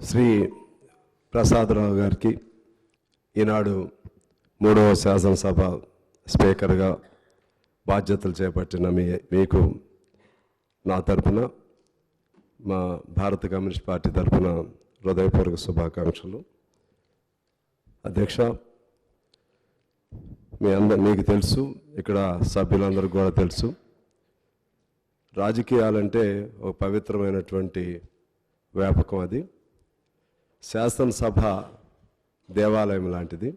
శ్రీ ప్రసాదరావు గారికి ఈనాడు 3వ శాసనసభ స్పీకర్గా బాధ్యతలు చేపట్టిన మీకు నా తరపున మా భారత కమ్యూనిస్ట్ పార్టీ తరపున హృదయపూర్వక శుభాకాంక్షలు. అధ్యక్ష, మీకు తెలుసు, ఇక్కడ సభ్యులందరికీ కూడా తెలుసు, రాజకీయాలంటే ఒక పవిత్రమైనటువంటి వ్యాపకం. అది శాసనసభ దేవాలయం లాంటిది.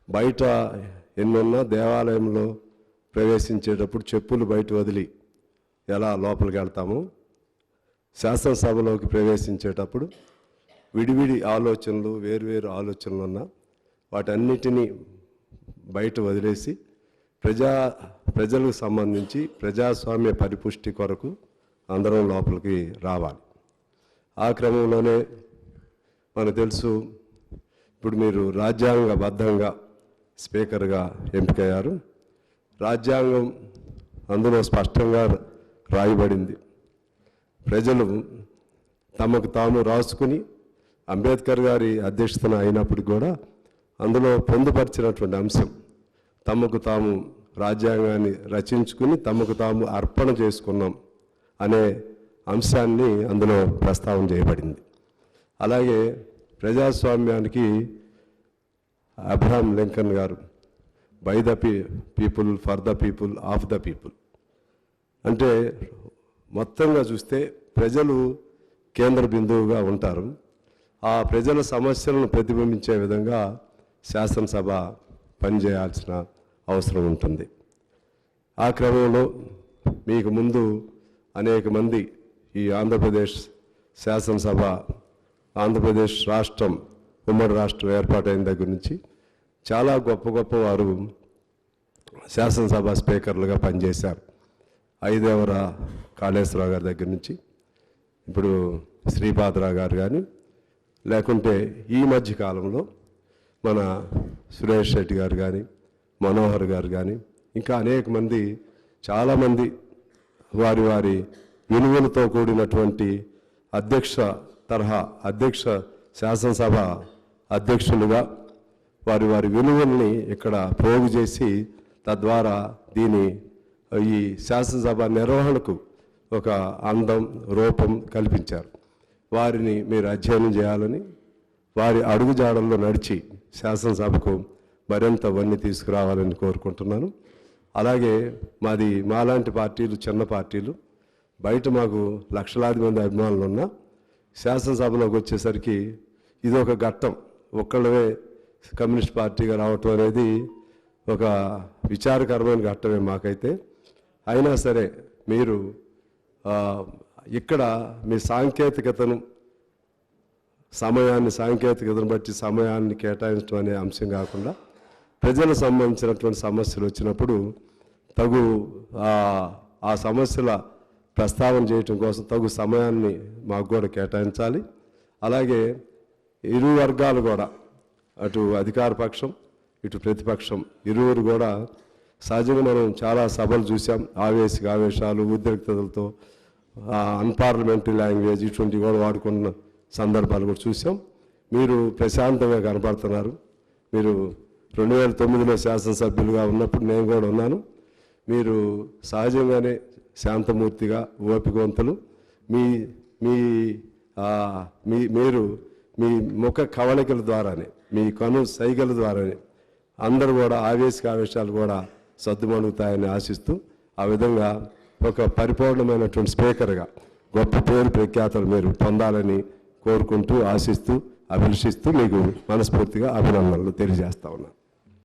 బయట ఎన్నున్నా దేవాలయంలో ప్రవేశించేటప్పుడు చెప్పులు బయట వదిలి ఎలా లోపలికి వెళ్తామో, శాసనసభలోకి ప్రవేశించేటప్పుడు విడివిడి ఆలోచనలు, వేరువేరు ఆలోచనలు ఉన్న వాటన్నిటినీ బయట వదిలేసి ప్రజలకు సంబంధించి ప్రజాస్వామ్య పరిపుష్టి కొరకు అందరం లోపలికి రావాలి. ఆ క్రమంలోనే మనకు తెలుసు, ఇప్పుడు మీరు రాజ్యాంగబద్ధంగా స్పీకర్గా ఎంపికయ్యారు. రాజ్యాంగం అందులో స్పష్టంగా రాయబడింది. ప్రజలు తమకు తాము రాసుకుని అంబేద్కర్ గారి అధ్యక్షతన అయినప్పుడు కూడా అందులో పొందుపరిచినటువంటి అంశం, తమకు తాము రాజ్యాంగాన్ని రచించుకుని తమకు తాము అర్పణ చేసుకున్నాం అనే అంశాన్ని అందులో ప్రస్తావన చేయబడింది. అలాగే ప్రజాస్వామ్యానికి అబ్రహాం లింకన్ గారు by the people, for the people, of the people అంటే మొత్తంగా చూస్తే ప్రజలు కేంద్ర బిందువుగా ఉంటారు. ఆ ప్రజల సమస్యలను ప్రతిబింబించే విధంగా శాసనసభ పనిచేయాల్సిన అవసరం ఉంటుంది. ఆ క్రమంలో మీకు ముందు అనేక మంది ఈ ఆంధ్రప్రదేశ్ శాసనసభ, ఆంధ్రప్రదేశ్ రాష్ట్రం, ఉమ్మడి రాష్ట్రం ఏర్పాటైన దగ్గర నుంచి చాలా గొప్ప గొప్ప వారు శాసనసభ స్పీకర్లుగా పనిచేశారు. ఐదేవర కాళేశ్వరరావు గారి దగ్గర నుంచి ఇప్పుడు శ్రీపాదరావు గారు కానీ, లేకుంటే ఈ మధ్య కాలంలో మన సురేష్ రెడ్డి గారు కానీ, మనోహర్ గారు కానీ, ఇంకా అనేక మంది, చాలామంది వారి వారి విలువలతో కూడినటువంటి అధ్యక్ష శాసనసభ అధ్యక్షులుగా వారి వారి విలువల్ని ఇక్కడ పోగు చేసి తద్వారా ఈ శాసనసభ నిర్వహణకు ఒక అందం, రూపం కల్పించారు. వారిని మీరు అధ్యయనం చేయాలని, వారి అడుగుజాడల్లో నడిచి శాసనసభకు మరింత వన్నీ తీసుకురావాలని కోరుకుంటున్నాను. అలాగే మాలాంటి పార్టీలు, చిన్న పార్టీలు, బయట మాకు లక్షలాది మంది అభిమానులు ఉన్నా శాసనసభలోకి వచ్చేసరికి ఇది ఒక ఘట్టం. ఒక్కళ్ళవే కమ్యూనిస్ట్ పార్టీగా రావటం అనేది ఒక విచారకరమైన ఘట్టమే మాకైతే. అయినా సరే మీరు ఇక్కడ మీ సాంకేతికతను బట్టి సమయాన్ని కేటాయించడం అనే అంశం కాకుండా ప్రజలకు సంబంధించినటువంటి సమస్యలు వచ్చినప్పుడు ఆ సమస్యల ప్రస్తావన చేయటం కోసం తగు సమయాన్ని మాకు కూడా కేటాయించాలి. అలాగే ఇరు వర్గాలు కూడా, అటు అధికార పక్షం, ఇటు ప్రతిపక్షం, ఇరువురు కూడా సహజంగా మనం చాలా సభలు చూసాం. ఆవేశాలు, ఉద్రిక్తతలతో అన్పార్లమెంటరీ లాంగ్వేజ్ ఇటువంటివి కూడా వాడుకున్న సందర్భాలు కూడా చూసాం. మీరు ప్రశాంతంగా కనపడుతున్నారు. మీరు 2009లో శాసనసభ్యులుగా ఉన్నప్పుడు నేను కూడా ఉన్నాను. మీరు సహజంగానే శాంతమూర్తిగా, ఓపికవంతులు. మీరు మీ ముఖ కవళికల ద్వారానే, మీ కను సైగల ద్వారానే అందరూ కూడా ఆవేశాలు కూడా సద్దుమణుగుతాయని ఆశిస్తూ, ఆ విధంగా ఒక పరిపూర్ణమైనటువంటి స్పీకర్గా గొప్ప పేరు ప్రఖ్యాతలు మీరు పొందాలని కోరుకుంటూ, ఆశిస్తూ, అభిలషిస్తూ మీకు మనస్ఫూర్తిగా అభినందనలు తెలియజేస్తా ఉన్నాను.